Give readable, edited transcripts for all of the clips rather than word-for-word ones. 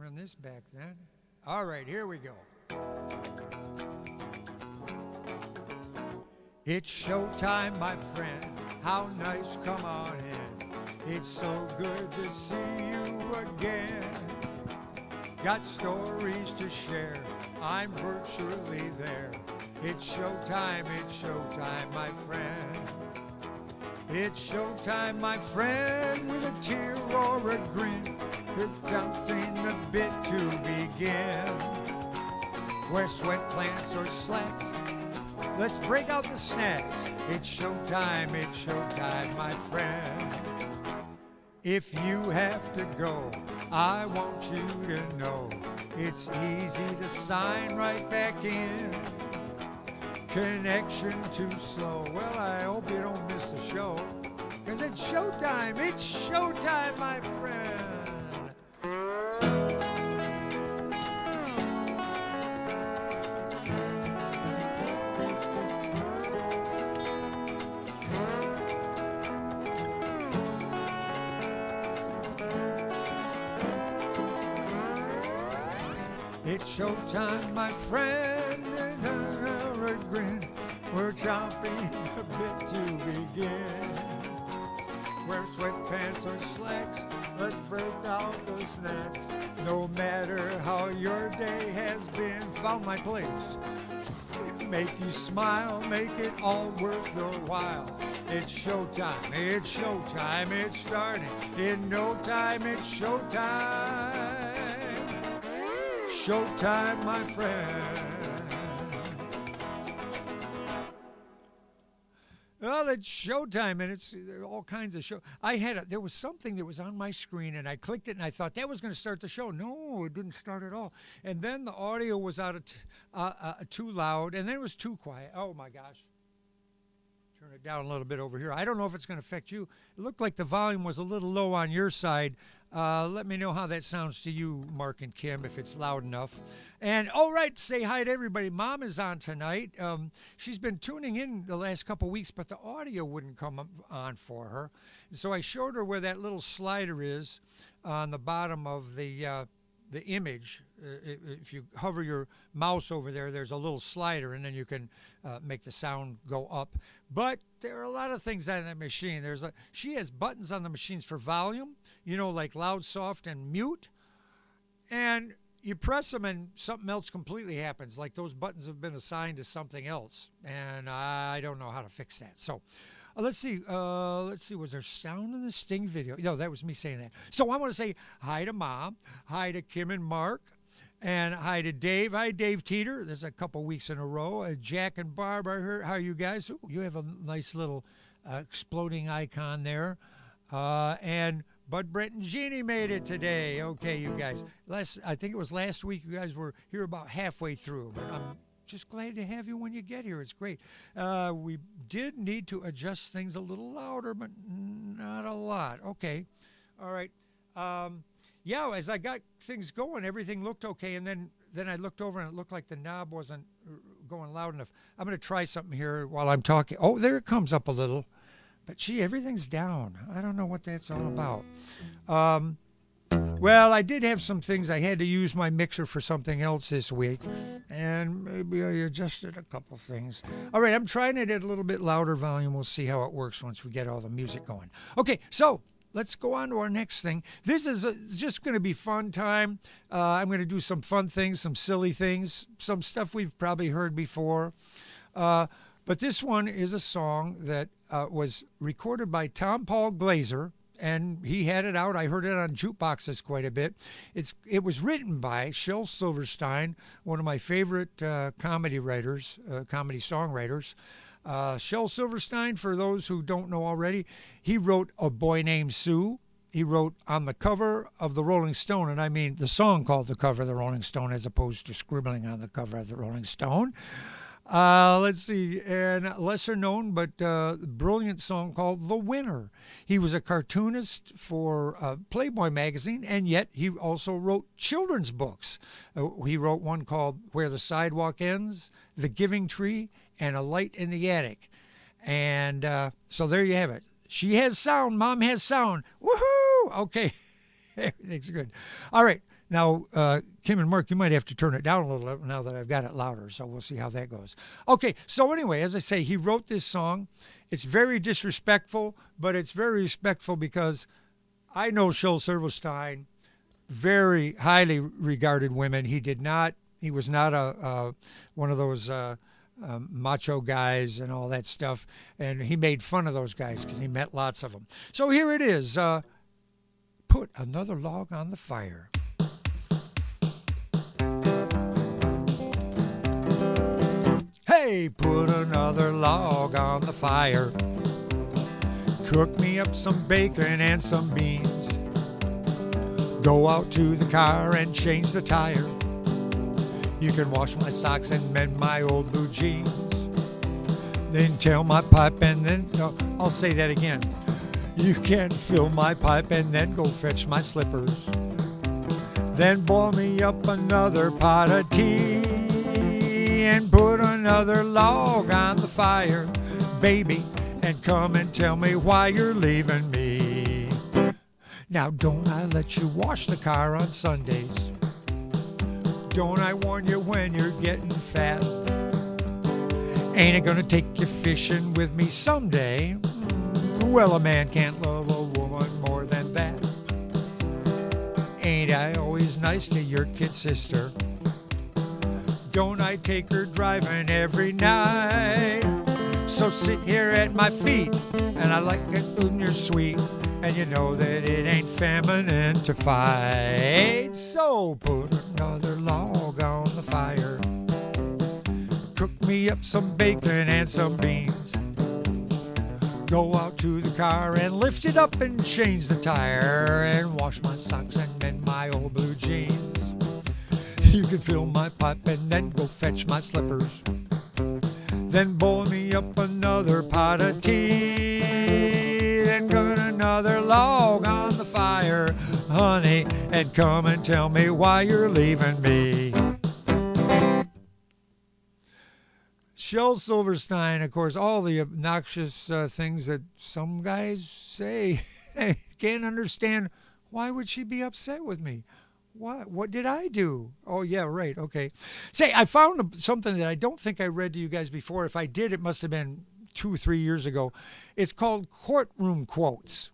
run this back then. All right, here we go. It's showtime, my friend. How nice, come on in. It's so good to see you again. Got stories to share. I'm virtually there. It's showtime, my friend. It's showtime, my friend, with a tear or a grin. We're counting the bit to begin. Wear sweatpants or slacks. Let's break out the snacks. It's showtime, my friend. If you have to go, I want you to know it's easy to sign right back in. Connection too slow. Well, I hope you don't miss the show, 'cause it's showtime, my friend. It's showtime, my friend, and a grin. We're chomping a bit to begin. Wear sweatpants or slacks. Let's break out the snacks. No matter how your day has been, found my place. Make you smile, make it all worth your while. It's showtime, it's starting. In no time, it's showtime. Showtime, my friend. Well, it's showtime, and it's all kinds of show. There was something that was on my screen, and I clicked it, and I thought that was going to start the show. No, it didn't start at all. And then the audio was out of too loud, and then it was too quiet. Oh my gosh! Turn it down a little bit over here. I don't know if it's going to affect you. It looked like the volume was a little low on your side. Let me know how that sounds to you, Mark and Kim, if it's loud enough. And, all right, say hi to everybody. Mom is on tonight. She's been tuning in the last couple weeks, but the audio wouldn't come on for her. So I showed her where that little slider is on the bottom of the image. If you hover your mouse over there, there's a little slider, and then you can make the sound go up. But there are a lot of things on that machine. She has buttons on the machines for volume, like loud, soft, and mute. And you press them, and something else completely happens. Like those buttons have been assigned to something else, and I don't know how to fix that. So let's see. Was there sound in the Sting video? No, that was me saying that. So I want to say hi to Mom, hi to Kim and Mark, and hi to Dave. Hi, Dave Teeter. There's a couple weeks in a row. Jack and Barb are here. How are you guys? Ooh, you have a nice little exploding icon there. And Bud, Brent, and Jeannie made it today. Okay, you guys. I think it was last week. You guys were here about halfway through. But I'm just glad to have you when you get here. It's great. We did need to adjust things a little louder, but not a lot. Okay. All right. Yeah, as I got things going, everything looked okay, and then I looked over, and it looked like the knob wasn't going loud enough. I'm going to try something here while I'm talking. Oh, there it comes up a little. But, gee, everything's down. I don't know what that's all about. Well, I did have some things. I had to use my mixer for something else this week, and maybe I adjusted a couple things. All right, I'm trying it at a little bit louder volume. We'll see how it works once we get all the music going. Okay, so let's go on to our next thing. This is just going to be fun time. I'm going to do some fun things, some silly things, some stuff we've probably heard before. But this one is a song that was recorded by Tom Paul Glaser, and he had it out. I heard it on jukeboxes quite a bit. It was written by Shel Silverstein, one of my favorite comedy songwriters. Shel Silverstein, for those who don't know already, he wrote A Boy Named Sue. He wrote on the cover of the Rolling Stone, and I mean the song called The Cover of the Rolling Stone as opposed to scribbling on the cover of the Rolling Stone. Let's see, and lesser known but brilliant song called The Winner. He was a cartoonist for Playboy magazine, and yet he also wrote children's books. He wrote one called Where the Sidewalk Ends, The Giving Tree, and A Light in the Attic. And so there you have it. She has sound, Mom has sound. Woohoo! Okay, everything's good. All right. Now, Kim and Mark, you might have to turn it down a little now that I've got it louder, so we'll see how that goes. Okay, so anyway, as I say, he wrote this song. It's very disrespectful, but it's very respectful because I know Shel Silverstein, very highly regarded women. He was not one of those macho guys and all that stuff, and he made fun of those guys because he met lots of them. So here it is. Put another log on the fire. Hey, put another log on the fire. Cook me up some bacon and some beans. Go out to the car and change the tire. You can wash my socks and mend my old blue jeans. Then tail my pipe and then, no, I'll say that again. You can fill my pipe and then go fetch my slippers. Then boil me up another pot of tea and put another log on the fire, baby, and come and tell me why you're leaving me. Now don't I let you wash the car on Sundays? Don't I warn you when you're getting fat? Ain't I gonna take you fishing with me someday? Well, a man can't love a woman more than that. Ain't I always nice to your kid sister? Don't I take her driving every night? So sit here at my feet, and I like it when you're sweet, and you know that it ain't feminine to fight. So put another log on the fire. Cook me up some bacon and some beans. Go out to the car and lift it up and change the tire and wash my socks and mend my old blue jeans. You can fill my pipe and then go fetch my slippers. Then boil me up another pot of tea. Then put another log on the fire, honey, and come and tell me why you're leaving me. Shel Silverstein, of course, all the obnoxious things that some guys say. I can't understand. Why would she be upset with me? What did I do? Oh, yeah, right. Okay. Say, I found something that I don't think I read to you guys before. If I did, it must have been 2 or 3 years ago. It's called Courtroom Quotes.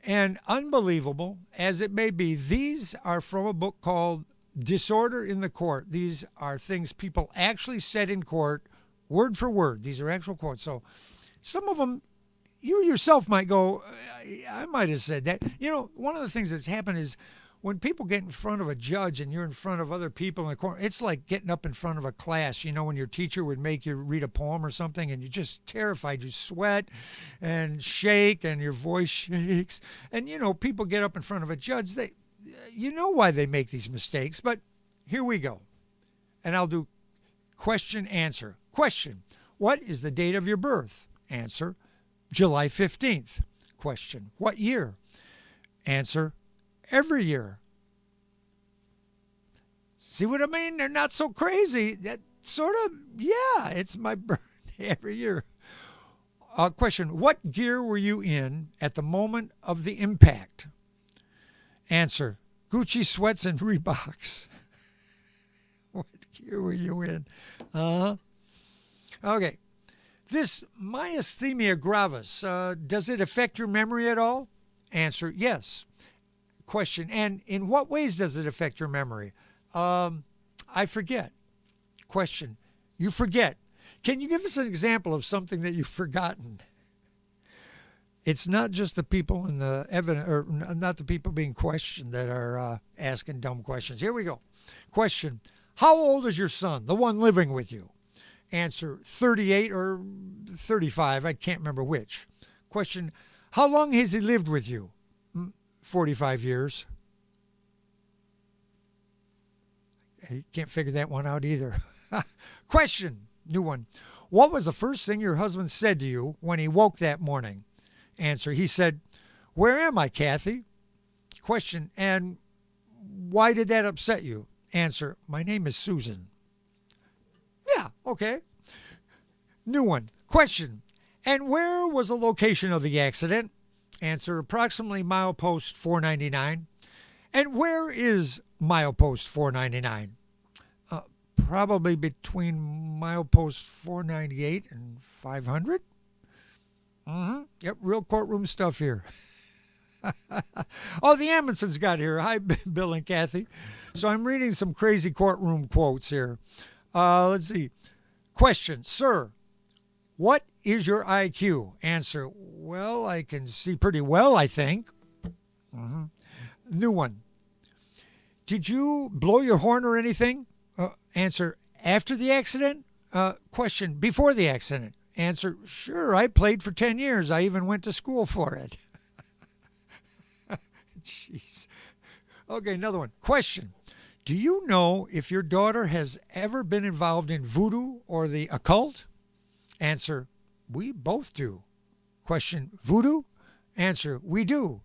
And unbelievable as it may be, these are from a book called Disorder in the Court. These are things people actually said in court, word for word. These are actual quotes. So some of them, you yourself might go, I might have said that. You know, one of the things that's happened is when people get in front of a judge and you're in front of other people in the court, it's like getting up in front of a class. You know, when your teacher would make you read a poem or something and you're just terrified. You sweat and shake and your voice shakes. And, you know, people get up in front of a judge. You know why they make these mistakes, but here we go. And I'll do question, answer. Question, what is the date of your birth? Answer, July 15th. Question, what year? Answer, every year. See what I mean? They're not so crazy. That sort of, yeah, it's my birthday every year. Question, what gear were you in at the moment of the impact? Answer, Gucci sweats and Reeboks. What gear were you in? Okay. This myasthenia gravis, does it affect your memory at all? Answer, yes. Question, and in what ways does it affect your memory? I forget. Question, you forget. Can you give us an example of something that you've forgotten? It's not just the people in the evidence, or not the people being questioned that are asking dumb questions. Here we go. Question, how old is your son, the one living with you? Answer, 38 or 35, I can't remember which. Question, how long has he lived with you? 45 years. You can't figure that one out either. Question, new one. What was the first thing your husband said to you when he woke that morning? Answer, he said, where am I, Kathy? Question, and why did that upset you? Answer, my name is Susan. Yeah, okay. New one. Question, and where was the location of the accident? Answer, approximately milepost 499. And where is milepost 499? Uh, Probably between milepost 498 and 500. Yep, real courtroom stuff here. Oh, the Amundsen's got here. Hi, Bill and Kathy. So I'm reading some crazy courtroom quotes here. Let's see. Question, sir, what is your IQ? Answer, well, I can see pretty well, I think. New one. Did you blow your horn or anything? Answer, after the accident? Question, before the accident? Answer, sure, I played for 10 years. I even went to school for it. Jeez. Okay, another one. Question, do you know if your daughter has ever been involved in voodoo or the occult? Answer, we both do. Question, voodoo? Answer, we do.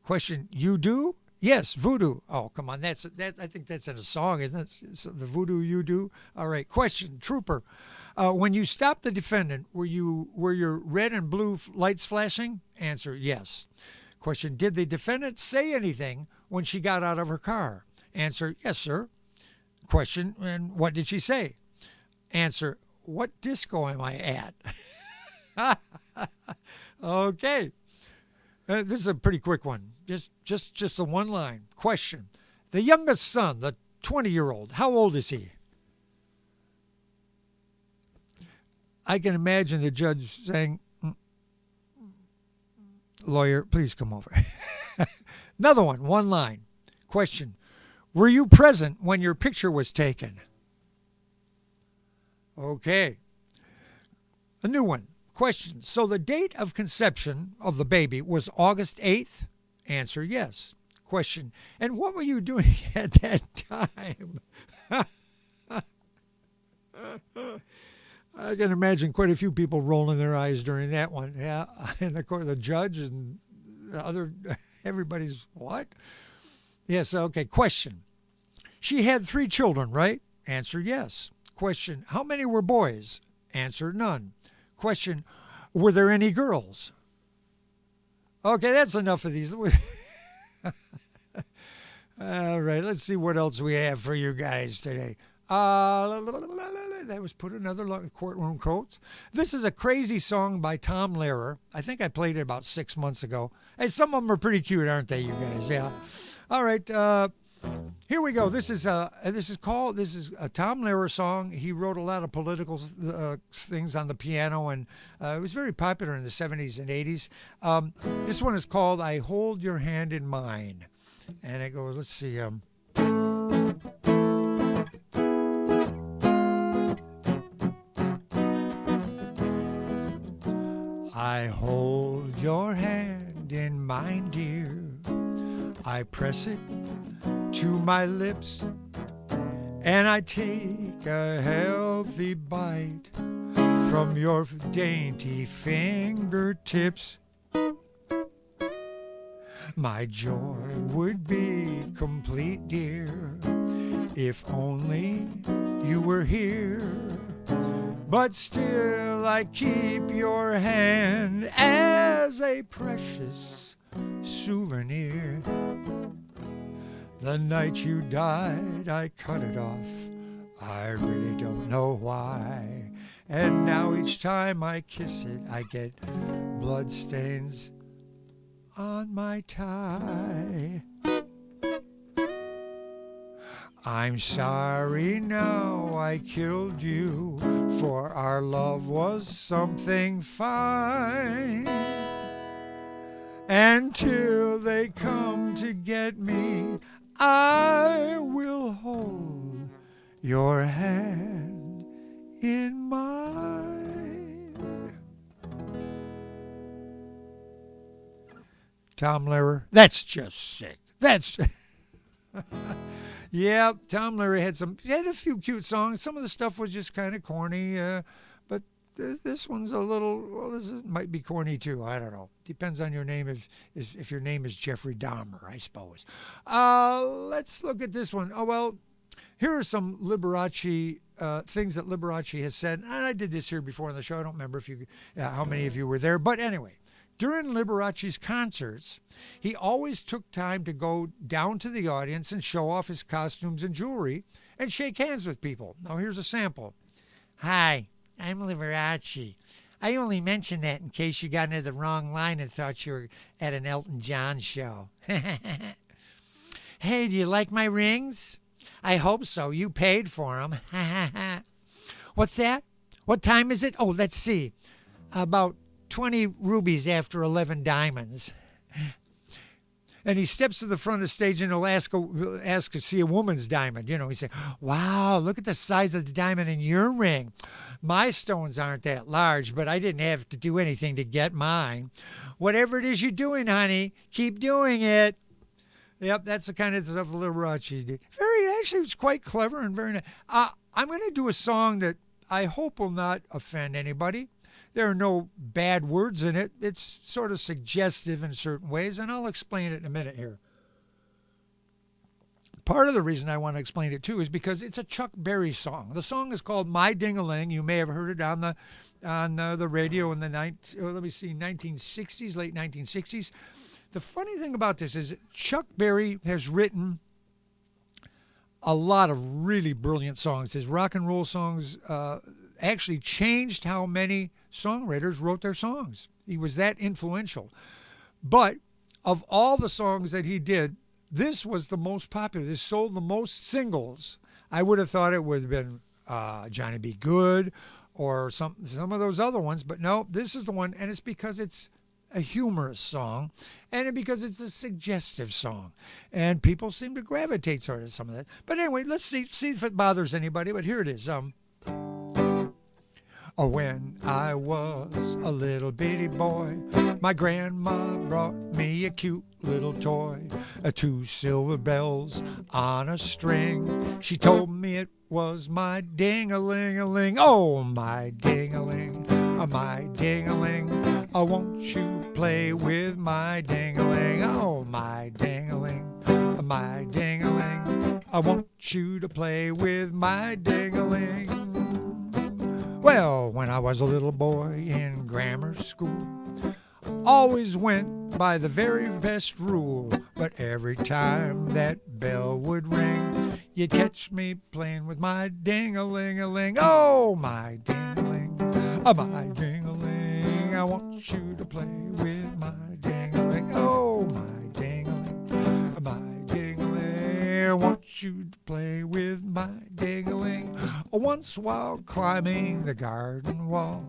Question, you do? Yes, voodoo. Oh, come on. That. I think that's in a song, isn't it? So the voodoo you do. All right. Question, trooper. When you stopped the defendant, were your red and blue lights flashing? Answer, yes. Question, did the defendant say anything when she got out of her car? Answer, yes, sir. Question, and what did she say? Answer, what disco am I at? Okay. This is a pretty quick one. Just the one line. Question. The youngest son, the 20-year-old, how old is he? I can imagine the judge saying, lawyer, please come over. Another one line. Question. Were you present when your picture was taken? Okay. A new one. Question. So the date of conception of the baby was August 8th? Answer, yes. Question. And what were you doing at that time? I can imagine quite a few people rolling their eyes during that one. Yeah, and the judge and the other, everybody's, what? Yes, okay. Question. She had 3 children, right? Answer, yes. Question. How many were boys? Answer, none. Question. Were there any girls? Okay, that's enough of these. All right, let's see what else we have for you guys today. That was put another courtroom quotes. This is a crazy song by Tom Lehrer. I think I played it about 6 months ago. Hey, some of them are pretty cute, aren't they, you guys? Yeah. All right. Here we go. This is a Tom Lehrer song. He wrote a lot of political things on the piano, and it was very popular in the 70s and 80s. This one is called "I Hold Your Hand in Mine," and it goes. Let's see. I hold your hand in mine, dear. I press it to my lips, and I take a healthy bite from your dainty fingertips. My joy would be complete, dear, if only you were here. But still I keep your hand as a precious souvenir. The night you died, I cut it off. I really don't know why. And now each time I kiss it, I get bloodstains on my tie. I'm sorry now I killed you, for our love was something fine. Until they come to get me, I will hold your hand in mine. Tom Lehrer, that's just sick. That's yeah, Tom Lehrer had a few cute songs. Some of the stuff was just kind of corny, but this one's a little, well, might be corny too. I don't know. Depends on your name, if your name is Jeffrey Dahmer, I suppose. Let's look at this one. Oh, well, here are some Liberace things that Liberace has said. And I did this here before on the show. I don't remember how many of you were there. But anyway, During Liberace's concerts, he always took time to go down to the audience and show off his costumes and jewelry and shake hands with people. Now, here's a sample. Hi, I'm Liberace. I only mentioned that in case you got into the wrong line and thought you were at an Elton John show. Hey, do you like my rings? I hope so. You paid for them. What's that? What time is it? Oh, let's see. About 20 rubies after 11 diamonds. And he steps to the front of the stage and he'll ask to see a woman's diamond. You know, he say, wow, look at the size of the diamond in your ring. My stones aren't that large, but I didn't have to do anything to get mine. Whatever it is you're doing, honey, keep doing it. Yep, that's the kind of stuff Liberace did. Actually, it's quite clever and very nice. I'm going to do a song that I hope will not offend anybody. There are no bad words in it. It's sort of suggestive in certain ways, and I'll explain it in a minute here. Part of the reason I want to explain it, too, is because it's a Chuck Berry song. The song is called My Ding-a-Ling. You may have heard it on the radio in the 1960s, late 1960s. The funny thing about this is Chuck Berry has written a lot of really brilliant songs. His rock and roll songs actually changed how many songwriters wrote their songs. He was that influential. But of all the songs that he did, this was the most popular. This sold the most singles. I would have thought it would have been Johnny B. Good or some of those other ones. But no, this is the one, and it's because it's a humorous song, and because it's a suggestive song, and people seem to gravitate toward some of that. But anyway, let's see if it bothers anybody. But here it is. When I was a little bitty boy, my grandma brought me a cute little toy, 2 silver bells on a string. She told me it was my ding-a-ling-a-ling. Oh, my ding-a-ling, my ding-a-ling. Won't you play with my ding-a-ling? Oh, my ding-a-ling, my ding-a-ling. I want you to play with my ding-a-ling. Well, when I was a little boy in grammar school, always went by the very best rule. But every time that bell would ring, you'd catch me playing with my ding-a-ling-a-ling. Oh, my ding-a-ling, my ding-a-ling. I want you to play with my ding-a-ling. Oh, my ding-a-ling, my ding-a-ling. I want you to play with my ding-a-ling. Once while climbing the garden wall,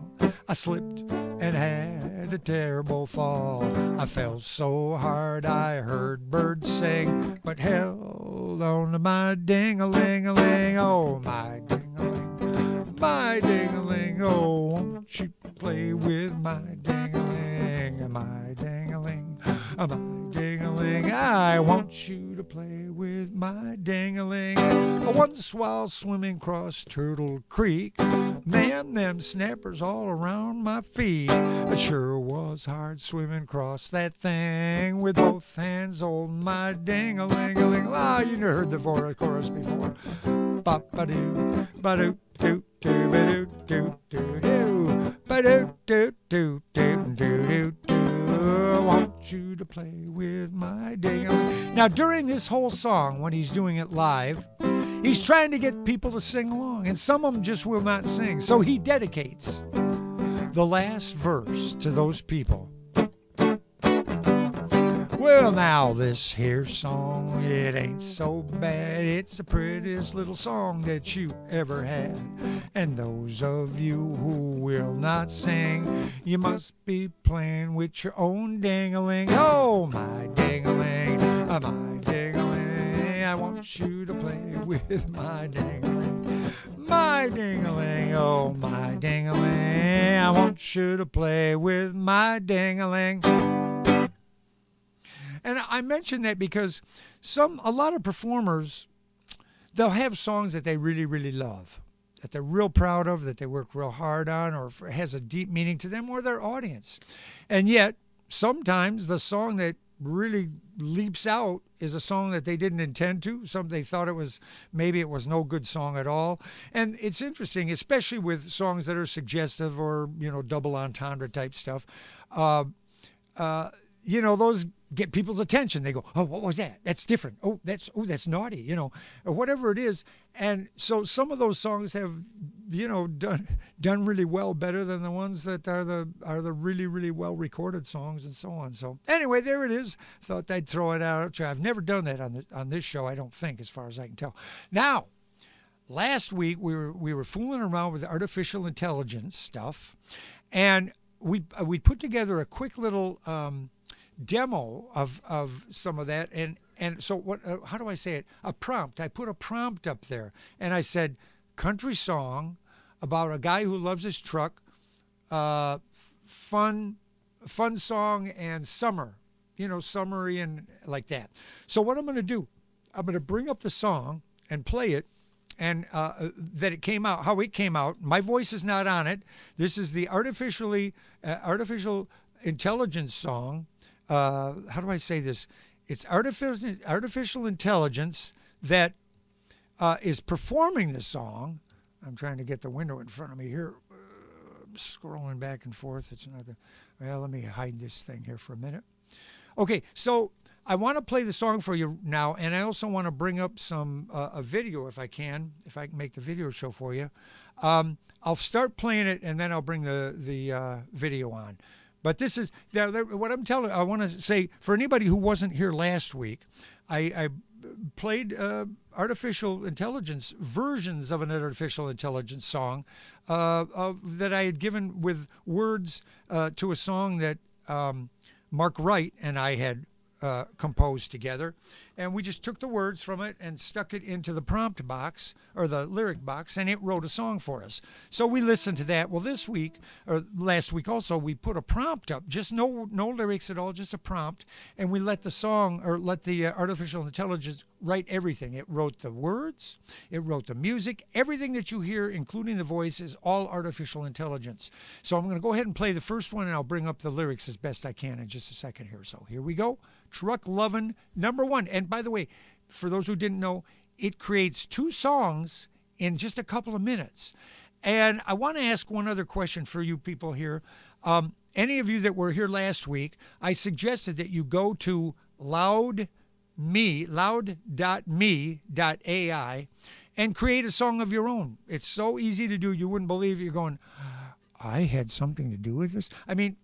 I slipped and had a terrible fall. I fell so hard I heard birds sing, but held on to my ding-a-ling-a-ling. Oh, my ding-a-ling, my ding-a-ling. Oh, won't you play with my ding-a-ling, my ding-a-ling, my ding-a-ling. I want you to play with my ding-a-ling. Once while swimming across Turtle Creek, man, them snappers all around my feet. It sure was hard swimming across that thing with both hands holding my ding-a-ling-a-ling. Ah, you never heard the chorus before. Ba-ba-doo, ba-doo, doo, doo, ba-doo, doo, doo, doo, ba-doo, doo, doo, doo, doo, doo, doo. I want you to play with my ding-a-ling. Now, during this whole song, when he's doing it live, he's trying to get people to sing along, and some of them just will not sing. So he dedicates the last verse to those people. Well, now this here song, it ain't so bad. It's the prettiest little song that you ever had. And those of you who will not sing, you must be playing with your own ding-a-ling. Oh, my ding-a-ling, my ding-a-ling. I want you to play with my ding-a-ling, my ding-a-ling. Oh, my ding-a-ling. I want you to play with my ding-a-ling. And I mention that because a lot of performers, they'll have songs that they really, really love, that they're real proud of, that they work real hard on, or has a deep meaning to them or their audience. And yet, sometimes the song that really leaps out is a song that they didn't intend to. They thought maybe it was no good song at all. And it's interesting, especially with songs that are suggestive or, double entendre type stuff. those get people's attention. They go, oh, what was that? That's different. That's naughty, or whatever it is. And so some of those songs have, done really well, better than the ones that are the really, really well recorded songs and so on. So anyway, there it is. Thought I'd throw it out. I've never done that on this show, I don't think, as far as I can tell. Now, last week we were fooling around with artificial intelligence stuff, and we put together a quick little demo of some of that, and so what? How do I say it? A prompt. I put a prompt up there, and I said, "Country song about a guy who loves his truck, fun song and summer, summery and like that." So what I'm going to do, I'm going to bring up the song and play it, and that it came out, how it came out. My voice is not on it. This is the artificial intelligence song. How do I say this? It's artificial intelligence that is performing the song. I'm trying to get the window in front of me here. Scrolling back and forth. It's another. Well, let me hide this thing here for a minute. Okay, so I want to play the song for you now, and I also want to bring up a video if I can make the video show for you. I'll start playing it, and then I'll bring the video on. But this is what I'm telling. I want to say for anybody who wasn't here last week, I played artificial intelligence versions of an artificial intelligence song that I had given with words to a song that Mark Wright and I had composed together, and we just took the words from it and stuck it into the prompt box or the lyric box, and it wrote a song for us. So we listened to that. Well, this week or last week also, we put a prompt up, just no lyrics at all, just a prompt, and we let the artificial intelligence write everything. It wrote the words, it wrote the music, everything that you hear, including the voice, is all artificial intelligence. So I'm going to go ahead and play the first one, and I'll bring up the lyrics as best I can in just a second here. So here we go. Truck Lovin' #1. And by the way, for those who didn't know, it creates 2 songs in just a couple of minutes. And I want to ask one other question for you people here. Any of you that were here last week, I suggested that you go to loud.me.ai and create a song of your own. It's so easy to do. You wouldn't believe it. You're going, I had something to do with this? I mean,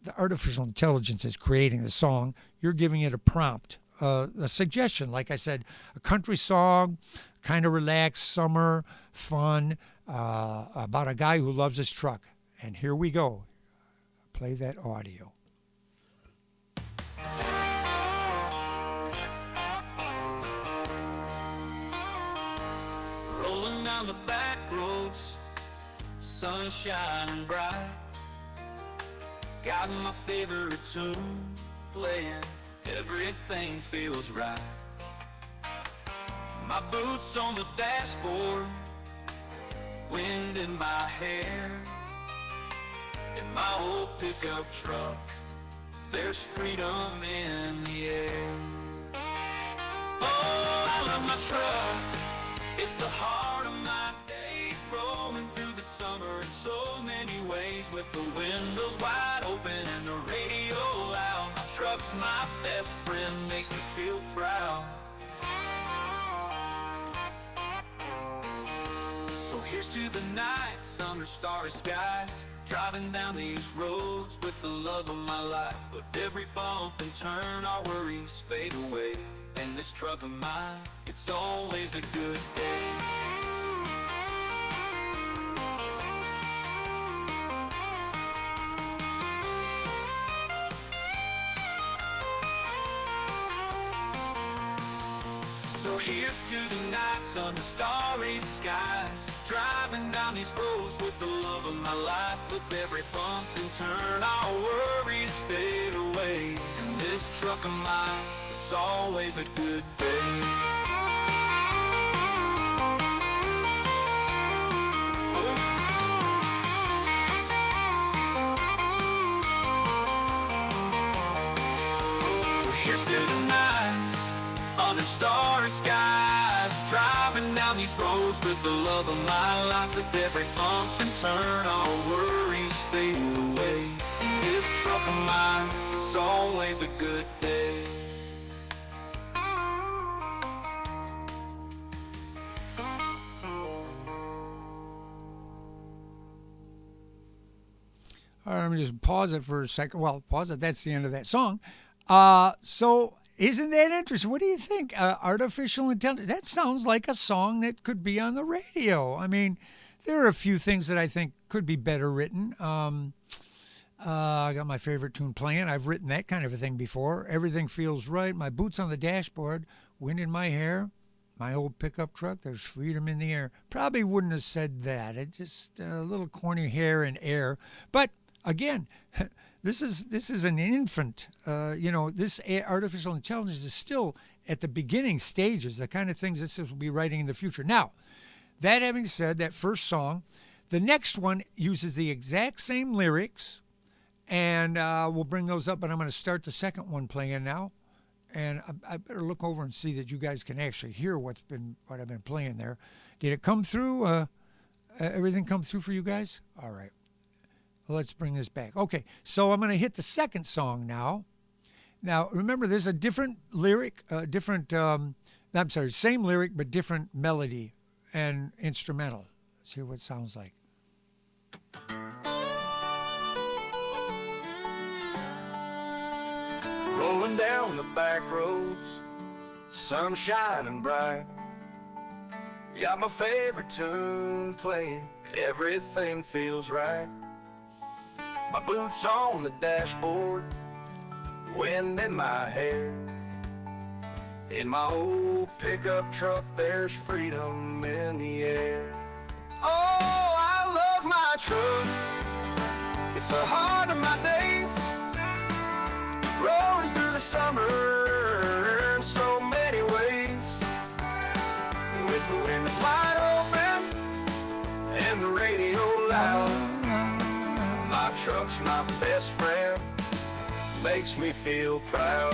the artificial intelligence is creating the song. You're giving it a prompt, a suggestion. Like I said, a country song, kind of relaxed, summer, fun, about a guy who loves his truck. And here we go. Play that audio. Rolling down the back roads, sun shining bright. Got my favorite tune playing, everything feels right. My boots on the dashboard, wind in my hair. In my old pickup truck, there's freedom in the air. Oh, I love my truck, it's the heart of my days, rolling through the summer in so many ways, with the windows wide open and the radio loud. My truck's my best friend, makes me feel proud. So here's to the nights under starry skies, driving down these roads with the love of my life. With every bump and turn, our worries fade away. In this truck of mine, it's always a good day. So here's to the nights under starry skies, driving down these roads with the love of my life. With every bump and turn, our worries fade away. In this truck of mine, it's always a good day. Here's to the nights under starry skies, driving down these roads with the love of my life. With every bump and turn, our worries fade away. In this truck of mine, it's it's always a good day. All right, let me just pause it for a second. Well, pause it. That's the end of that song. So isn't that interesting? What do you think? Artificial intelligence. That sounds like a song that could be on the radio. I mean, there are a few things that I think could be better written. I got my favorite tune playing. I've written that kind of a thing before. Everything feels right. My boots on the dashboard. Wind in my hair. My old pickup truck. There's freedom in the air. Probably wouldn't have said that. It just a little corny hair and air. But again, this is an infant. This artificial intelligence is still at the beginning stages. The kind of things this will be writing in the future. Now, that having said, that first song, the next one uses the exact same lyrics, and we'll bring those up. But I'm going to start the second one playing now, and I better look over and see that you guys can actually hear what I've been playing there. Did it come through? Everything come through for you guys? All right. Let's bring this back. Okay, so I'm going to hit the second song now. Now, remember, there's a different lyric, same lyric, but different melody and instrumental. Let's hear what it sounds like. Rolling down the back roads, sun shining bright. Got my favorite tune playing, everything feels right. My boots on the dashboard, wind in my hair. In my old pickup truck, there's freedom in the air. Oh, I love my truck, it's the heart of my days. Rolling through the summer in so many ways. With the windows wide open and the radio loud. My truck's my best friend, makes me feel proud.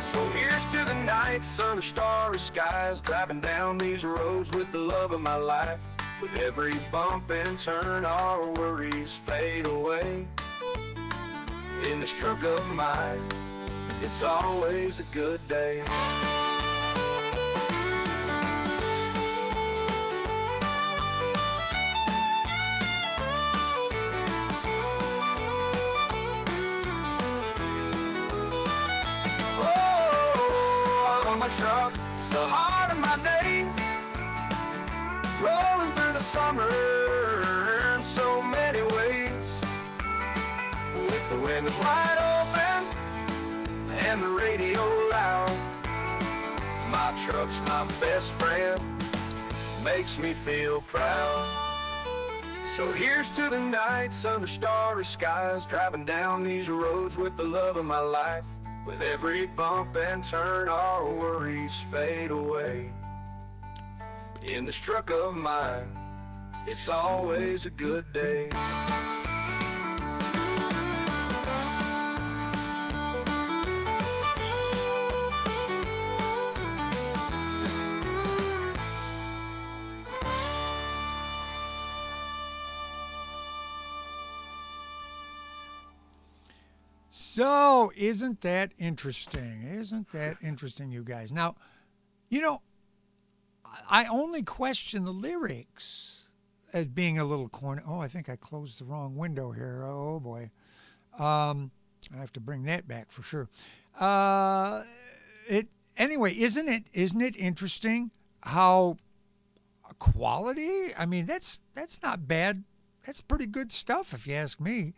So here's to the nights under starry skies, driving down these roads with the love of my life. With every bump and turn, our worries fade away. In this truck of mine, it's always a good day. My truck, it's the heart of my days. Rolling through the summer in so many ways. With the windows wide open and the radio loud. My truck's my best friend, makes me feel proud. So here's to the nights under starry skies, driving down these roads with the love of my life. With every bump and turn, our worries fade away. In this truck of mine, it's always a good day. So, isn't that interesting? Isn't that interesting, you guys? Now, I only question the lyrics as being a little corny. Oh, I think I closed the wrong window here. Oh, boy. I have to bring that back for sure. Anyway, isn't it interesting how quality? I mean, that's not bad. That's pretty good stuff, if you ask me.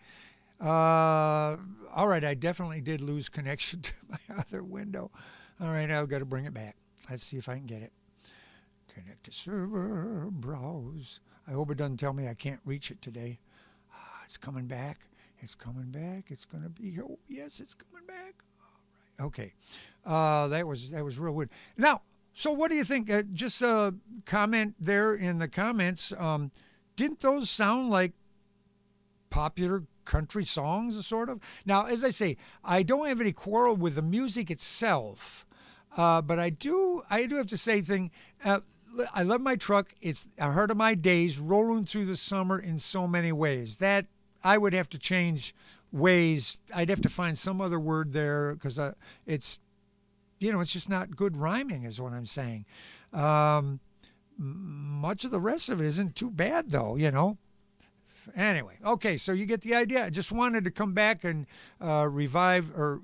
All right, I definitely did lose connection to my other window. All right, I've got to bring it back. Let's see if I can get it. Connect to server, browse. I hope it doesn't tell me I can't reach it today. It's coming back. It's coming back. It's going to be here. Oh, yes, it's coming back. All right. Okay. That was real weird. Now, so what do you think? Just a comment there in the comments. Didn't those sound like popular country songs, sort of? Now, as I say, I don't have any quarrel with the music itself, but I do have to say I love my truck. It's a heart of my days, rolling through the summer in so many ways. That I would have to change ways. I'd have to find some other word there because it's, it's just not good rhyming, is what I'm saying. Much of the rest of it isn't too bad, though. Anyway, okay, so you get the idea. I just wanted to come back and revive or,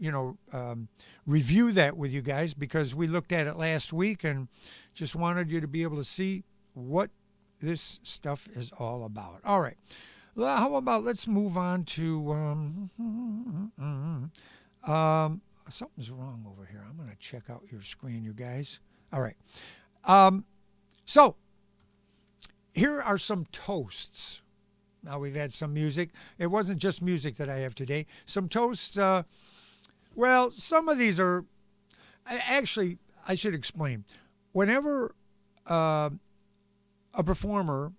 review that with you guys because we looked at it last week and just wanted you to be able to see what this stuff is all about. All right. Well, how about let's move on to something's wrong over here. I'm going to check out your screen, you guys. All right. So here are some toasts. Now we've had some music. It wasn't just music that I have today. Some toasts. Well, some of these are actually, I should explain. Whenever a performer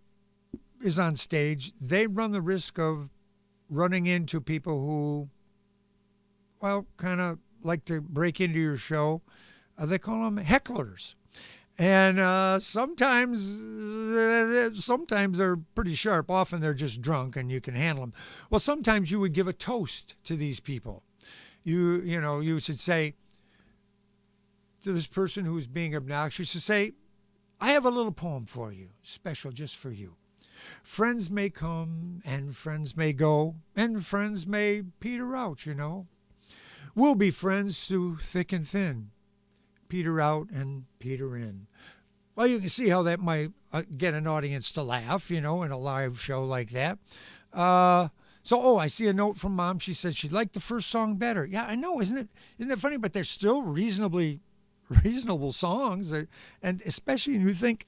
is on stage, they run the risk of running into people who, well, kind of like to break into your show. They call them hecklers. And sometimes they're pretty sharp. Often they're just drunk and you can handle them. Well, sometimes you would give a toast to these people. You should say to this person who's being obnoxious, to say, I have a little poem for you, special just for you. Friends may come and friends may go and friends may peter out, We'll be friends through thick and thin. Peter out and peter in. Well, you can see how that might get an audience to laugh, in a live show like that. I see a note from Mom. She said she liked the first song better. Yeah, I know, isn't it funny? But they're still reasonable songs, and especially when you think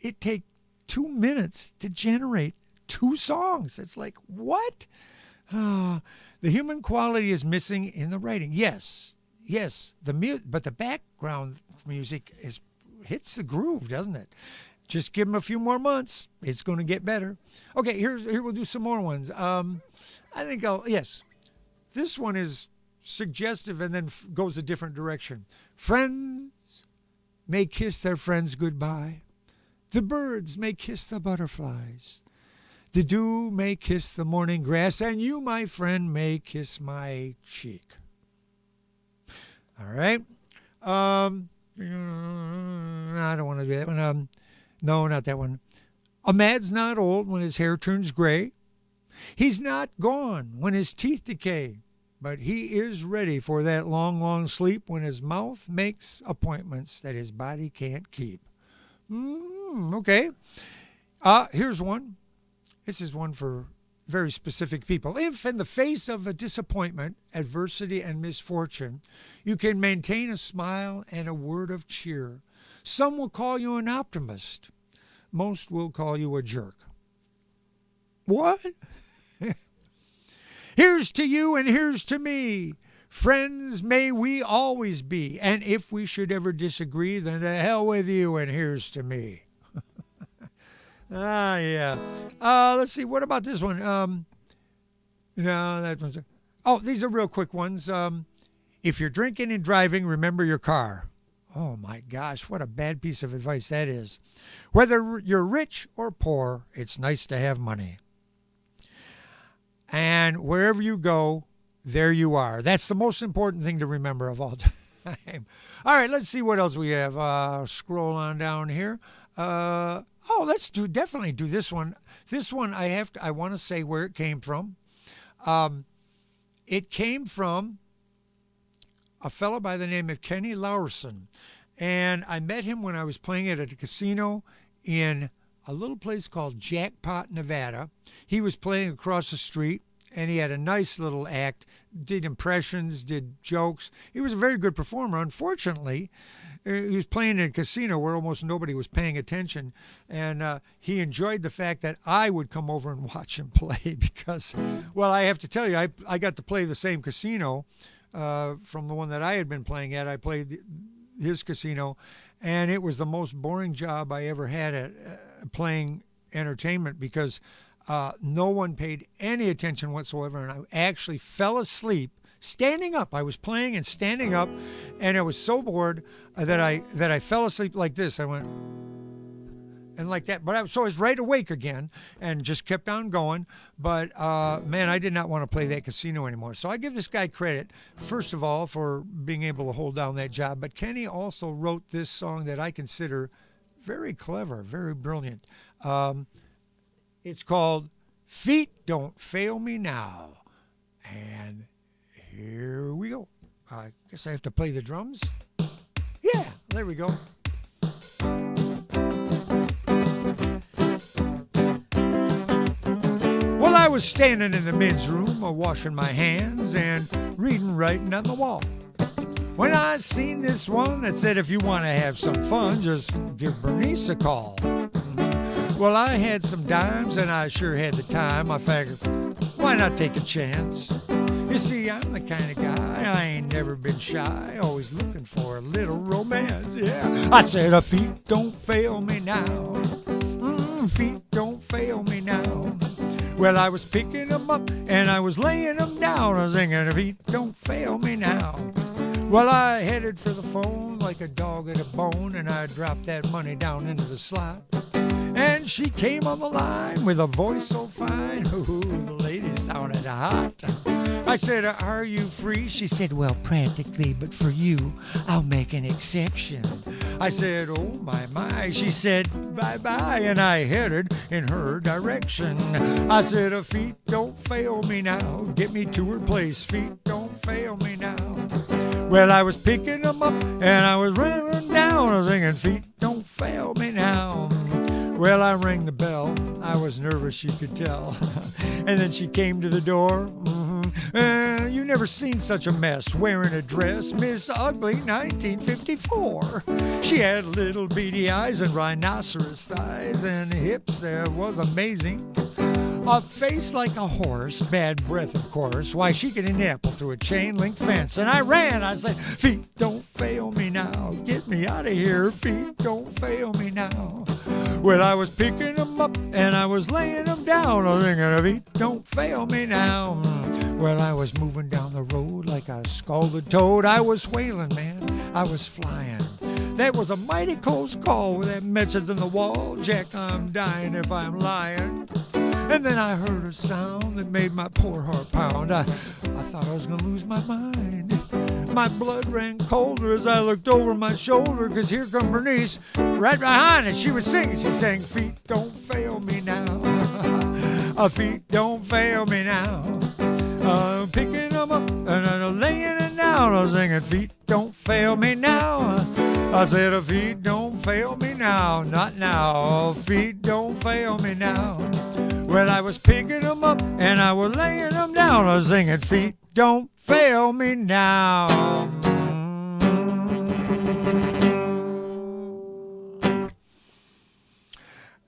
it take 2 minutes to generate 2 songs. It's like, what? The human quality is missing in the writing. Yes, but the background music hits the groove, doesn't it? Just give them a few more months. It's going to get better. Okay, here we'll do some more ones. I think yes. This one is suggestive and then goes a different direction. Friends may kiss their friends goodbye. The birds may kiss the butterflies. The dew may kiss the morning grass, and you, my friend, may kiss my cheek. All right. I don't want to do that one. No, not that one. A man's not old when his hair turns gray. He's not gone when his teeth decay, but he is ready for that long, long sleep when his mouth makes appointments that his body can't keep. Okay. Here's one. This is one for very specific people. If in the face of a disappointment, adversity, and misfortune, you can maintain a smile and a word of cheer, some will call you an optimist. Most will call you a jerk. What? Here's to you and here's to me. Friends may we always be. And if we should ever disagree, then to hell with you and here's to me. Yeah. Let's see. What about this one? No, that one's... Oh, these are real quick ones. If you're drinking and driving, remember your car. Oh, my gosh. What a bad piece of advice that is. Whether you're rich or poor, it's nice to have money. And wherever you go, there you are. That's the most important thing to remember of all time. All right, let's see what else we have. Scroll on down here. Let's definitely do this one. This one I want to say where it came from. It came from a fellow by the name of Kenny Larson. And I met him when I was playing at a casino in a little place called Jackpot, Nevada. He was playing across the street, and he had a nice little act, did impressions, did jokes. He was a very good performer. Unfortunately, he was playing in a casino where almost nobody was paying attention, and he enjoyed the fact that I would come over and watch him play because, well, I have to tell you, I got to play the same casino from the one that I had been playing at. I played his casino, and it was the most boring job I ever had at playing entertainment because no one paid any attention whatsoever, and I actually fell asleep standing up. I was playing and standing up, and I was so bored that I fell asleep like this. I went, and like that. But so I was right awake again and just kept on going. But man, I did not want to play that casino anymore. So I give this guy credit, first of all, for being able to hold down that job. But Kenny also wrote this song that I consider very clever, very brilliant. It's called Feet Don't Fail Me Now. And here we go. I guess I have to play the drums. Yeah, there we go. Well, I was standing in the men's room, washing my hands and reading writing on the wall, when I seen this one that said, if you want to have some fun, just give Bernice a call. Well, I had some dimes and I sure had the time. I figured, why not take a chance? You see, I'm the kind of guy, I ain't never been shy, always looking for a little romance, yeah. I said, feet don't fail me now. Feet don't fail me now. Well, I was picking them up and I was laying them down. I was singing, feet don't fail me now. Well, I headed for the phone like a dog at a bone, and I dropped that money down into the slot. And she came on the line with a voice so fine. Ooh, the lady sounded hot. I said, are you free? She said, well, practically, but for you, I'll make an exception. I said, oh, my. She said, bye-bye, and I headed in her direction. I said, feet don't fail me now. Get me to her place, feet don't fail me now. Well, I was picking them up and I was running them down. I was singing, feet don't fail me now. Well, I rang the bell. I was nervous, you could tell. And then she came to the door. You never seen such a mess, wearing a dress, Miss Ugly 1954. She had little beady eyes and rhinoceros thighs and hips that was amazing. A face like a horse, bad breath, of course. Why, she could apple through a chain-link fence. And I ran. I said, feet don't fail me now. Get me out of here. Feet don't fail me now. Well, I was picking them up and I was laying them down. I was thinking, feet don't fail me now. Well, I was moving down the road like a scalded toad. I was wailing, man. I was flying. That was a mighty close call with that message in the wall. Jack, I'm dying if I'm lying. And then I heard a sound that made my poor heart pound. I thought I was going to lose my mind. My blood ran colder as I looked over my shoulder, because here come Bernice right behind us. She was singing. She sang, feet don't fail me now. Feet don't fail me now. Picking them up and I'm laying it down. I was singing, feet don't fail me now. I said, feet don't fail me now. Not now. Feet don't fail me now. Well, I was picking them up and I was laying them down. I was singing, feet don't fail me now.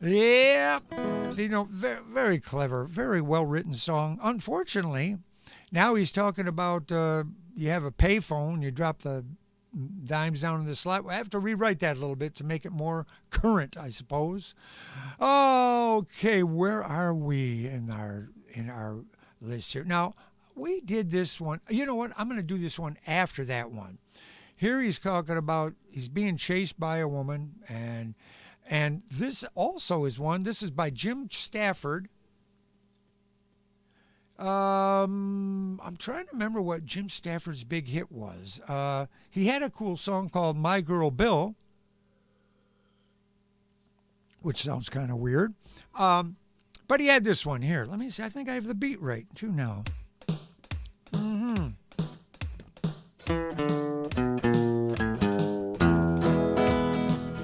Yeah, very, very clever, very well-written song. Unfortunately, now he's talking about you have a payphone, you drop the dimes down in the slot. I have to rewrite that a little bit to make it more current, I suppose. Okay, where are we in our list here? Now, we did this one. You know what? I'm going to do this one after that one. Here he's talking about he's being chased by a woman, and this also is one. This is by Jim Stafford. I'm trying to remember what Jim Stafford's big hit was. He had a cool song called My Girl Bill, which sounds kind of weird. But he had this one here. Let me see. I think I have the beat right, too, now.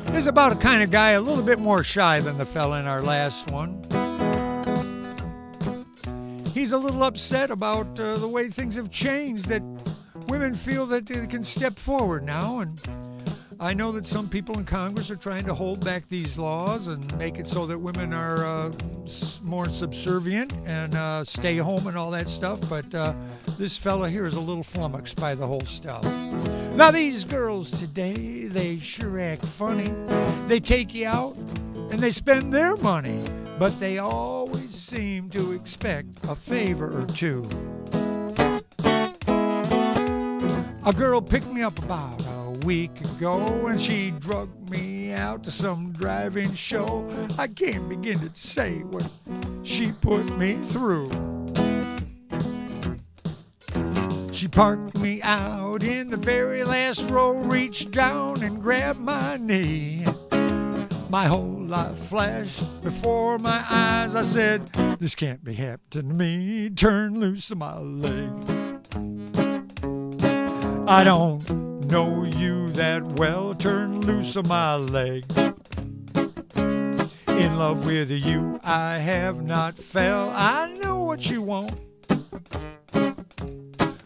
This is about a kind of guy a little bit more shy than the fella in our last one. He's a little upset about the way things have changed, that women feel that they can step forward now. And I know that some people in Congress are trying to hold back these laws and make it so that women are more subservient and stay home and all that stuff. But this fella here is a little flummoxed by the whole stuff. Now, these girls today, they sure act funny. They take you out and they spend their money, but they always seem to expect a favor or two. A girl picked me up about a week ago, and she drugged me me out to some drive-in show. I can't begin to say what she put me through. She parked me out in the very last row, reached down and grabbed my knee. My whole life flashed before my eyes. I said, this can't be happening to me. Turn loose of my leg. I don't know you that well. Turn loose of my leg. In love with you, I have not fell. I know what you want.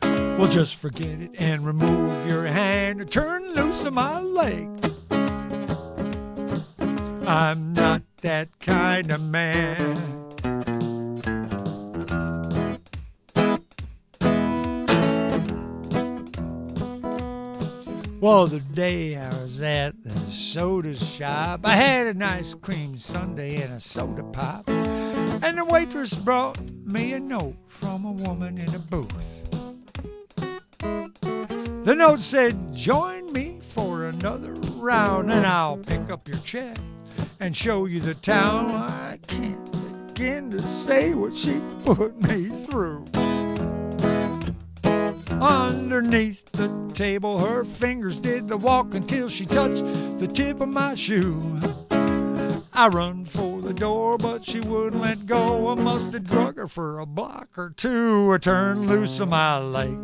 Well, just forget it and remove your hand. Turn loose of my leg. I'm not that kind of man. Well, the day I was at the soda shop, I had an ice cream sundae and a soda pop. And the waitress brought me a note from a woman in a booth. The note said, join me for another round and I'll pick up your check and show you the town. I can't begin to say what she put me through. Underneath the table, her fingers did the walk until she touched the tip of my shoe. I run for the door, but she wouldn't let go. I must have drug her for a block or two. I turned loose of my leg.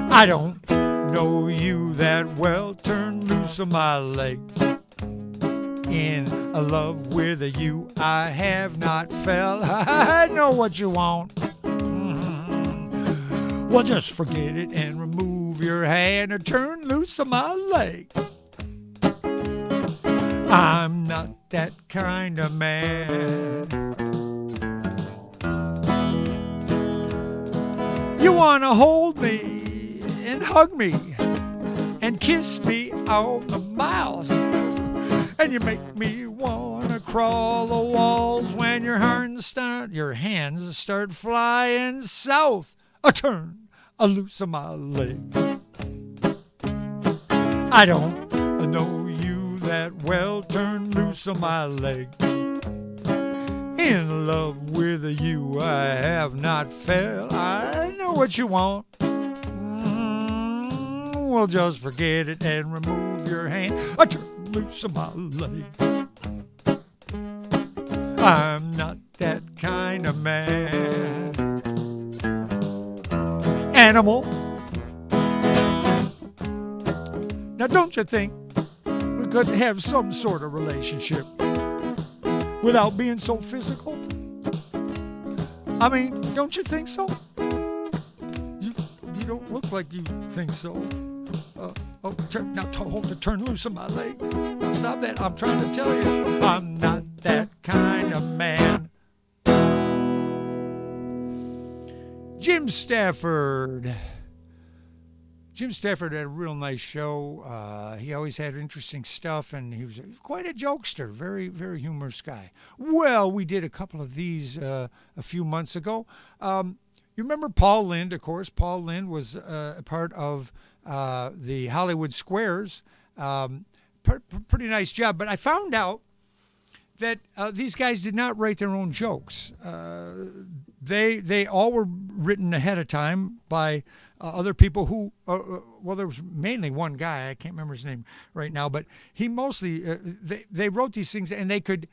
I don't know you that well. Turn loose of my leg. In a love with you, I have not fell. I know what you want. Well, just forget it and remove your hand or turn loose of my leg. I'm not that kind of man. You want to hold me and hug me and kiss me on the mouth. And you make me want to crawl the walls when your hands start flying south. A turn, a loose of my leg. I don't know you that well. Turn loose of my leg. In love with you, I have not fell. I know what you want. Well, just forget it and remove your hand. I turn loose of my leg. I'm not that kind of man. Animal. Now, don't you think we could have some sort of relationship without being so physical? I mean, don't you think so? You don't look like you think so. Turn loose of my leg. Now, stop that. I'm trying to tell you, I'm not that kind of man. Jim Stafford. Jim Stafford had a real nice show. He always had interesting stuff, and he was quite a jokester, very, very humorous guy. Well, we did a couple of these a few months ago. You remember Paul Lynde, of course. Paul Lynde was a part of the Hollywood Squares. Pretty nice job. But I found out that these guys did not write their own jokes. They all were written ahead of time by other people who, well, there was mainly one guy. I can't remember his name right now, but he mostly they wrote these things and they could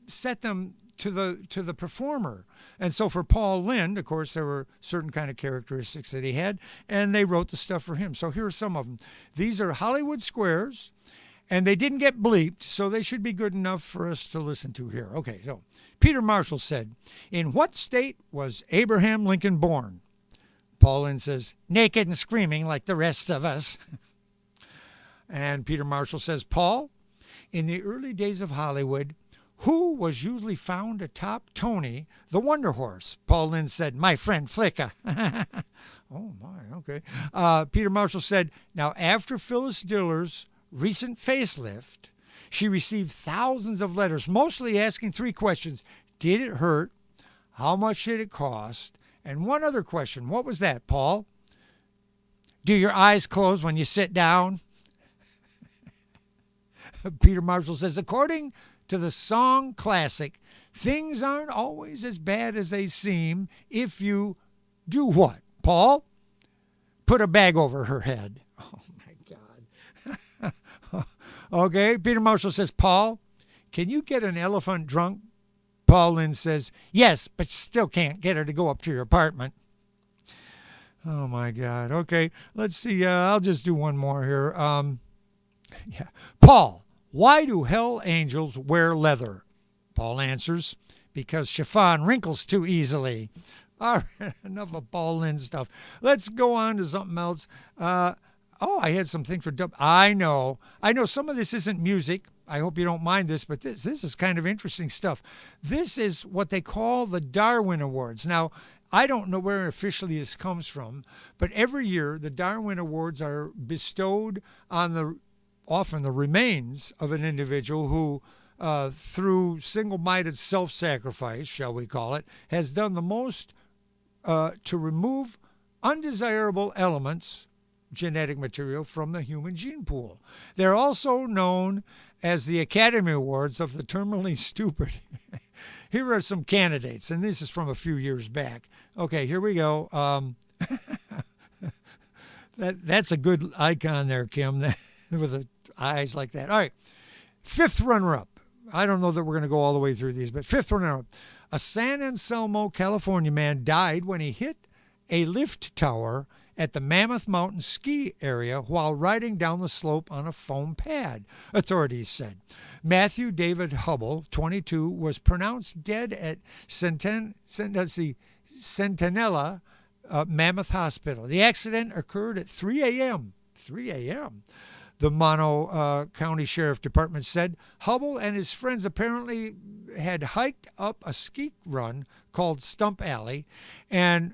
set them to the performer. And so for Paul Lynde, of course, there were certain kind of characteristics that he had, and they wrote the stuff for him. So here are some of them. These are Hollywood Squares, and they didn't get bleeped, so they should be good enough for us to listen to here. Okay, so Peter Marshall said, "In what state was Abraham Lincoln born?" Paul Lynde says, "Naked and screaming like the rest of us." And Peter Marshall says, "Paul, in the early days of Hollywood, who was usually found atop Tony, the Wonder Horse?" Paul Lynde said, "My friend Flicka." Oh, my, okay. Peter Marshall said, "Now, after Phyllis Diller's recent facelift, she received thousands of letters, mostly asking three questions. Did it hurt? How much did it cost? And one other question." What was that, Paul? "Do your eyes close when you sit down?" Peter Marshall says, according to the song classic, things aren't always as bad as they seem if you do what, Paul? Put a bag over her head. Oh, my God. Okay, Peter Marshall says, Paul, can you get an elephant drunk? Paul Lynde says, yes, but still can't get her to go up to your apartment. Oh, my God. Okay, let's see. I'll just do one more here. Yeah. Paul, why do hell angels wear leather? Paul answers, because chiffon wrinkles too easily. All right, enough of Paul Lynde stuff. Let's go on to something else. I had something for I know some of this isn't music. I hope you don't mind this, but this is kind of interesting stuff. This is what they call the Darwin Awards. Now, I don't know where officially this comes from, but every year the Darwin Awards are bestowed on often the remains of an individual who, through single-minded self-sacrifice, shall we call it, has done the most to remove undesirable elements, genetic material, from the human gene pool. They're also known as the Academy Awards of the Terminally Stupid. Here are some candidates, and this is from a few years back. Okay, here we go. That's a good icon there, Kim, with the eyes like that. All right, fifth runner-up. I don't know that we're going to go all the way through these, but fifth runner-up. A San Anselmo, California man died when he hit a lift tower at the Mammoth Mountain ski area while riding down the slope on a foam pad, authorities said. Matthew David Hubble, 22, was pronounced dead at Centinela Mammoth Hospital. The accident occurred at 3 a.m. 3 a.m. The Mono County Sheriff Department said Hubble and his friends apparently had hiked up a ski run called Stump Alley, that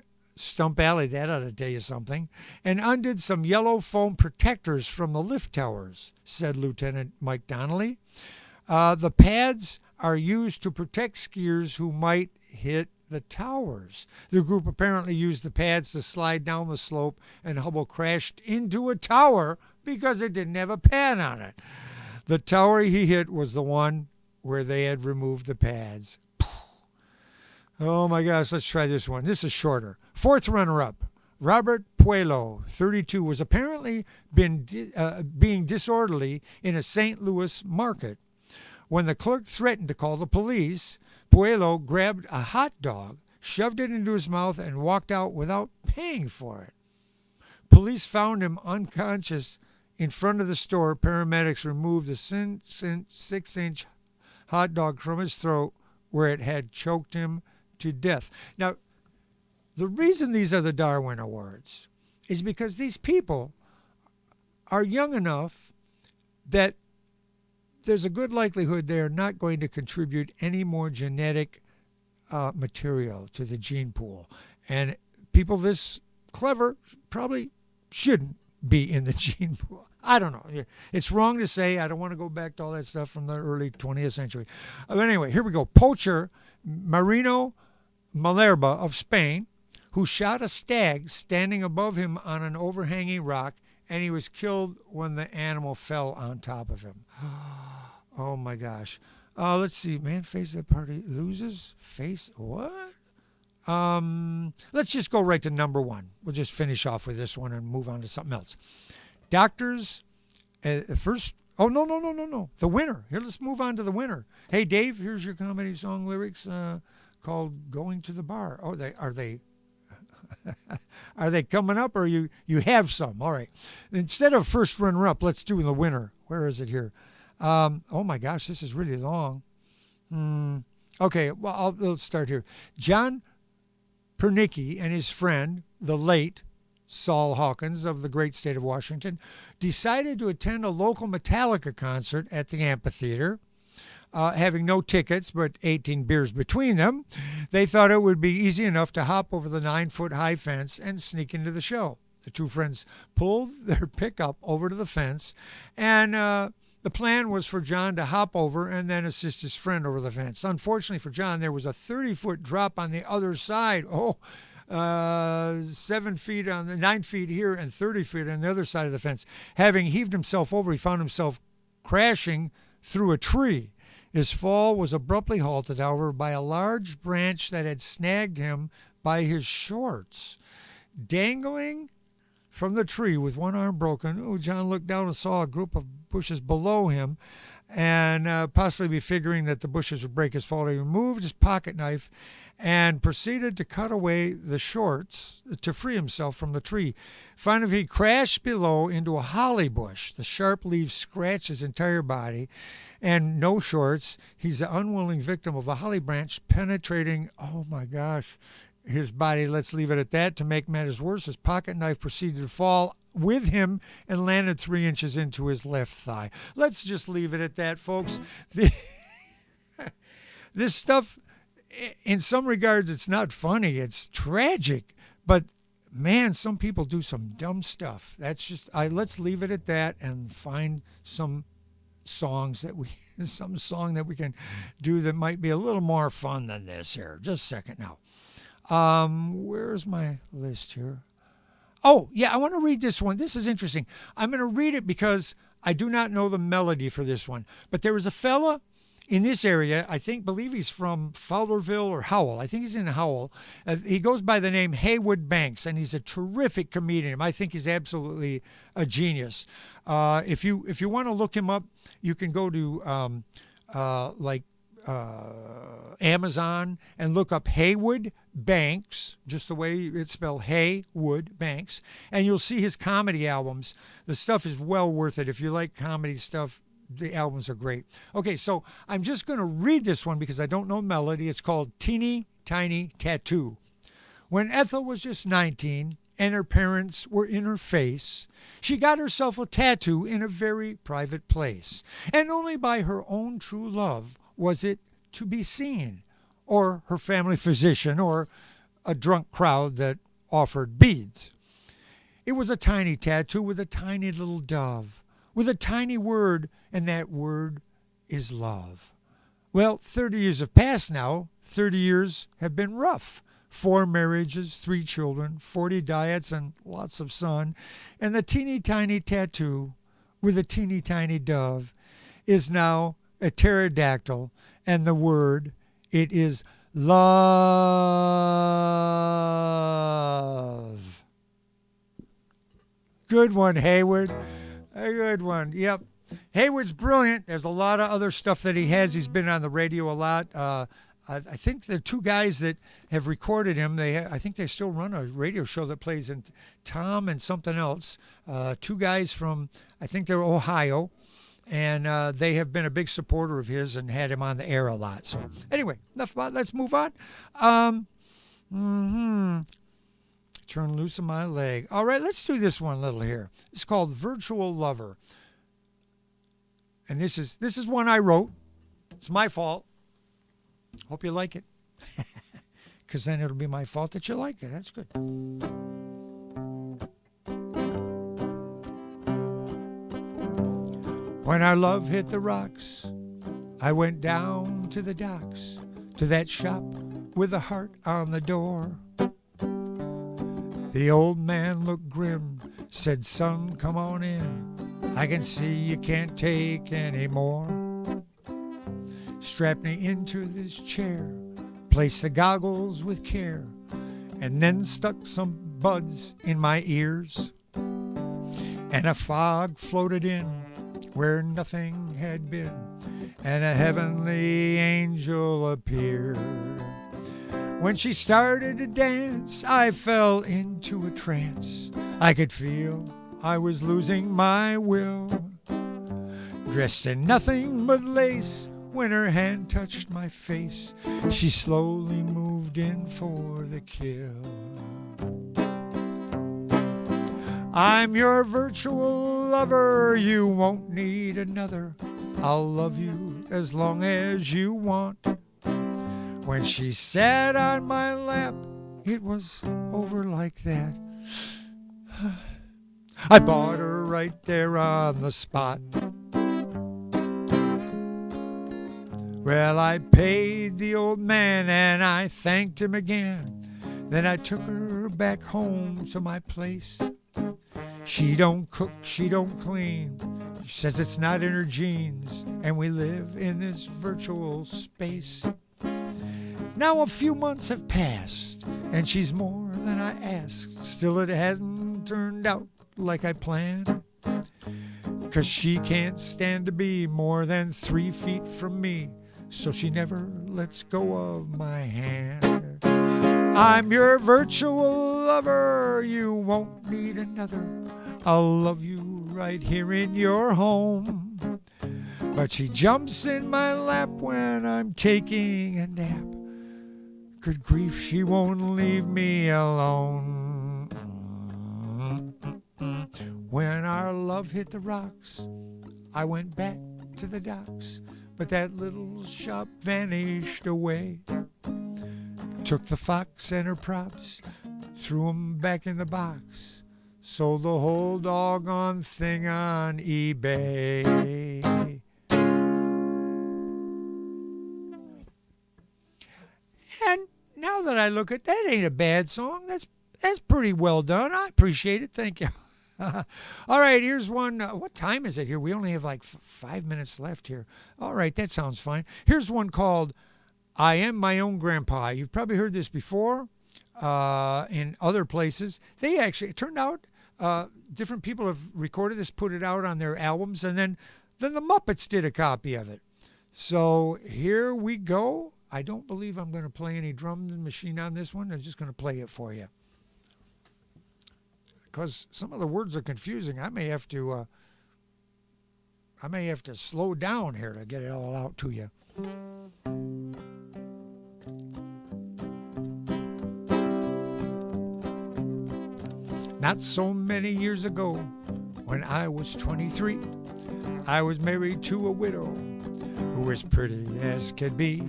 ought to tell you something, and undid some yellow foam protectors from the lift towers, said Lieutenant Mike Donnelly. The pads are used to protect skiers who might hit the towers. The group apparently used the pads to slide down the slope, and Hubble crashed into a tower because it didn't have a pad on it. The tower he hit was the one where they had removed the pads. Oh my gosh, let's try this one. This is shorter. Fourth runner-up, Robert Puello, 32, was apparently being disorderly in a St. Louis market. When the clerk threatened to call the police, Puello grabbed a hot dog, shoved it into his mouth, and walked out without paying for it. Police found him unconscious in front of the store. Paramedics removed the 6-inch hot dog from his throat where it had choked him to death. Now, the reason these are the Darwin Awards is because these people are young enough that there's a good likelihood they're not going to contribute any more genetic material to the gene pool. And people this clever probably shouldn't be in the gene pool. I don't know. It's wrong to say. I don't want to go back to all that stuff from the early 20th century. But anyway, here we go. Poacher Marino Malerba of Spain, who shot a stag standing above him on an overhanging rock, and he was killed when the animal fell on top of him. Oh, my gosh. Let's see. Man faces the party, loses, face, what? Let's just go right to number one. We'll just finish off with this one and move on to something else. Doctors, first, oh, no. The winner. Here, let's move on to the winner. Hey, Dave, here's your comedy song lyrics called Going to the Bar. Oh, are they are they coming up, or you have some? All right. Instead of first runner-up, let's do the winner. Where is it here? Oh, my gosh, this is really long. Okay, well, let's start here. John Pernicki and his friend, the late Saul Hawkins of the great state of Washington, decided to attend a local Metallica concert at the amphitheater. Having no tickets but 18 beers between them, they thought it would be easy enough to hop over the 9-foot-high fence and sneak into the show. The two friends pulled their pickup over to the fence, and the plan was for John to hop over and then assist his friend over the fence. Unfortunately for John, there was a 30-foot drop on the other side. 7 feet on the 9 feet here and 30 feet on the other side of the fence. Having heaved himself over, he found himself crashing through a tree. His fall was abruptly halted, however, by a large branch that had snagged him by his shorts. Dangling from the tree with one arm broken, John looked down and saw a group of bushes below him, and possibly figuring that the bushes would break his fall, he removed his pocket knife and proceeded to cut away the shorts to free himself from the tree. Finally, he crashed below into a holly bush. The sharp leaves scratched his entire body, and no shorts. He's the unwilling victim of a holly branch penetrating, oh my gosh, his body. Let's leave it at that. To make matters worse, his pocket knife proceeded to fall with him and landed 3 inches into his left thigh. Let's just leave it at that, folks. This stuff, in some regards, it's not funny. It's tragic. But, man, some people do some dumb stuff. That's just, let's leave it at that and find some song that we can do that might be a little more fun than this here. Just a second now. Where's my list here? Oh, yeah, I want to read this one. This is interesting. I'm going to read it because I do not know the melody for this one. But there was a fella in this area, believe he's from Fowlerville or Howell. I think he's in Howell. He goes by the name Haywood Banks, and he's a terrific comedian. I think he's absolutely a genius. If you want to look him up, you can go to Amazon and look up Haywood Banks, just the way it's spelled, Haywood Banks, and you'll see his comedy albums. The stuff is well worth it. If you like comedy stuff, the albums are great. Okay, so I'm just going to read this one because I don't know melody. It's called Teeny Tiny Tattoo. When Ethel was just 19 and her parents were in her face, she got herself a tattoo in a very private place, and only by her own true love was it to be seen, or her family physician, or a drunk crowd that offered beads. It was a tiny tattoo with a tiny little dove, with a tiny word, and that word is love. Well, 30 years have passed now. 30 years have been rough. 4 marriages, 3 children, 40 diets, and lots of sun. And the teeny tiny tattoo with a teeny tiny dove is now a pterodactyl, and the word, it is love. Good one, Haywood. A good one. Yep. Haywood's brilliant. There's a lot of other stuff that he has. He's been on the radio a lot. I think the 2 guys that have recorded him, I think they still run a radio show that plays in Tom and something else. 2 guys from, I think they're Ohio. And they have been a big supporter of his and had him on the air a lot. So anyway, enough about. Let's move on. Turn loose of my leg. All right, let's do this one little here. It's called Virtual Lover. And this is one I wrote. It's my fault. Hope you like it. Because then it'll be my fault that you like it. That's good. When our love hit the rocks, I went down to the docks, to that shop with a heart on the door. The old man looked grim, said, "Son, come on in. I can see you can't take any more." Strapped me into this chair, placed the goggles with care, and then stuck some buds in my ears. And a fog floated in where nothing had been, and a heavenly angel appeared. When she started to dance, I fell into a trance. I could feel I was losing my will. Dressed in nothing but lace, when her hand touched my face, she slowly moved in for the kill. I'm your virtual lover, you won't need another. I'll love you as long as you want. When she sat on my lap, it was over like that. I bought her right there on the spot. Well, I paid the old man and I thanked him again. Then I took her back home to my place. She don't cook, she don't clean, She says it's not in her genes, and we live in this virtual space. Now a few months have passed, and she's more than I asked. Still, it hasn't turned out like I planned. 'Cause she can't stand to be more than 3 feet from me, so she never lets go of my hand. I'm your virtual lover, you won't need another. I'll love you right here in your home. But she jumps in my lap when I'm taking a nap. Good grief, she won't leave me alone. When our love hit the rocks, I went back to the docks, but that little shop vanished away. Took the fox and her props, threw 'em back in the box, sold the whole doggone thing on eBay. And now that I look at that, ain't a bad song. That's pretty well done. I appreciate it. Thank you. All right, here's one. What time is it here? We only have like 5 minutes left here. All right, that sounds fine. Here's one called I Am My Own Grandpa. You've probably heard this before in other places. They actually, it turned out, different people have recorded this, put it out on their albums, and then the Muppets did a copy of it. So here we go. I don't believe I'm going to play any drum machine on this one. I'm just going to play it for you. Because some of the words are confusing. I may have to slow down here to get it all out to you. Not so many years ago, when I was 23, I was married to a widow who was pretty as could be.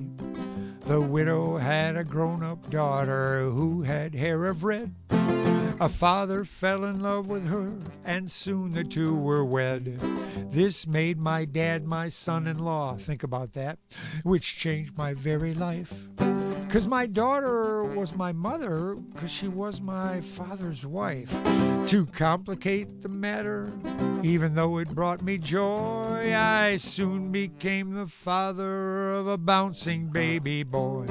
The widow had a grown-up daughter who had hair of red. A father fell in love with her, and soon the two were wed. This made my dad my son-in-law, think about that, which changed my very life. 'Cause my daughter was my mother, 'cause she was my father's wife. To complicate the matter, even though it brought me joy, I soon became the father of a bouncing baby boy.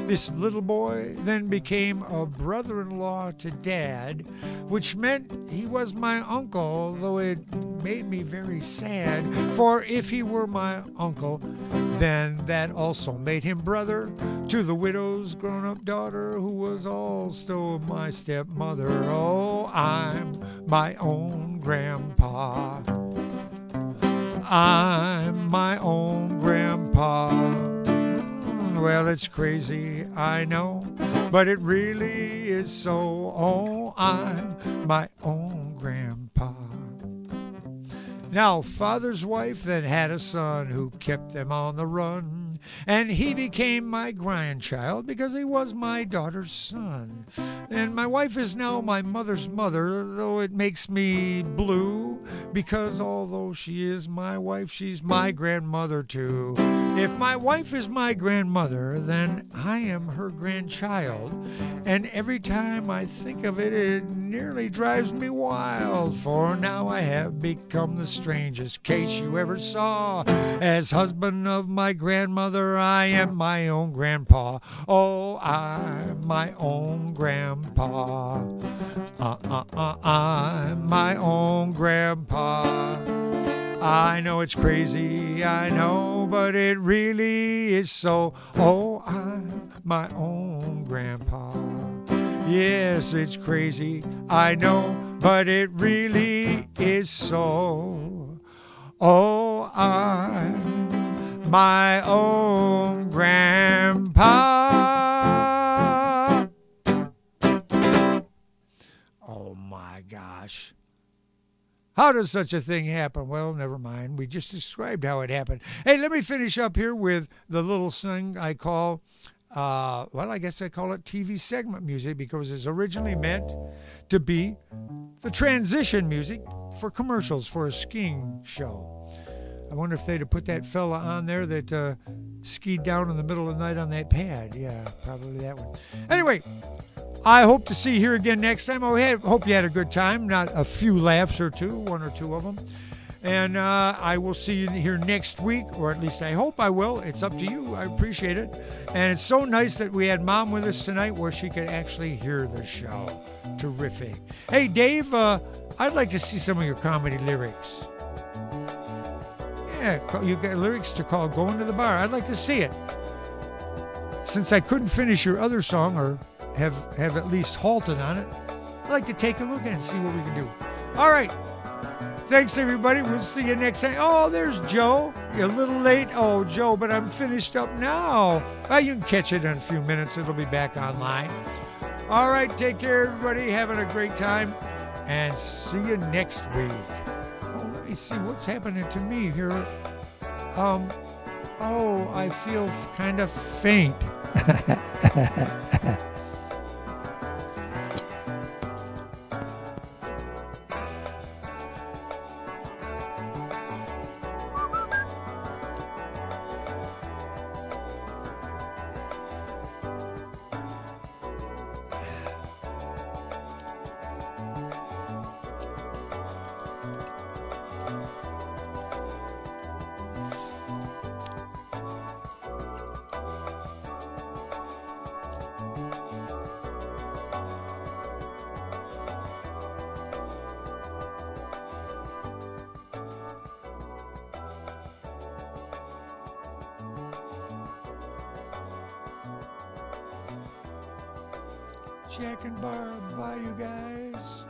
This little boy then became a brother-in-law to Dad, which meant he was my uncle, though it made me very sad. For if he were my uncle, then that also made him brother to the widow's grown-up daughter, who was also my stepmother. Oh, I'm my own grandpa. I'm my own grandpa. Well, it's crazy, I know, but it really is so. Oh, I'm my own grandpa. Now, father's wife then had a son who kept them on the run, and he became my grandchild because he was my daughter's son. And my wife is now my mother's mother, though it makes me blue, because although she is my wife, she's my grandmother too. If my wife is my grandmother, then I am her grandchild, and every time I think of it, it nearly drives me wild, for now I have become the strangest case you ever saw. As husband of my grandmother, I am my own grandpa. Oh, I'm my own grandpa. I'm my own grandpa. I know it's crazy, I know, but it really is so. Oh, I'm my own grandpa. Yes, it's crazy, I know, but it really is so. Oh, I'm my own grandpa. Oh my gosh. How does such a thing happen? Well, never mind. We just described how it happened. Hey, let me finish up here with the little thing I call, I guess I call it TV segment music, because it's originally meant to be the transition music for commercials for a skiing show. I wonder if they'd have put that fella on there that skied down in the middle of the night on that pad. Yeah, probably that one. Anyway, I hope to see you here again next time. I hope you had a good time, not a few laughs or two, one or two of them. And I will see you here next week, or at least I hope I will. It's up to you. I appreciate it. And it's so nice that we had Mom with us tonight where she could actually hear the show. Terrific. Hey, Dave, I'd like to see some of your comedy lyrics. Yeah, you got lyrics to call Going to the Bar. I'd like to see it. Since I couldn't finish your other song or have at least halted on it, I'd like to take a look at it and see what we can do. All right. Thanks, everybody. We'll see you next time. Oh, there's Joe. You're a little late. Oh, Joe, but I'm finished up now. Well, you can catch it in a few minutes. It'll be back online. All right. Take care, everybody. Having a great time. And see you next week. Oh, let me see what's happening to me here. Oh, I feel kind of faint. Jack and Barb, bye, you guys.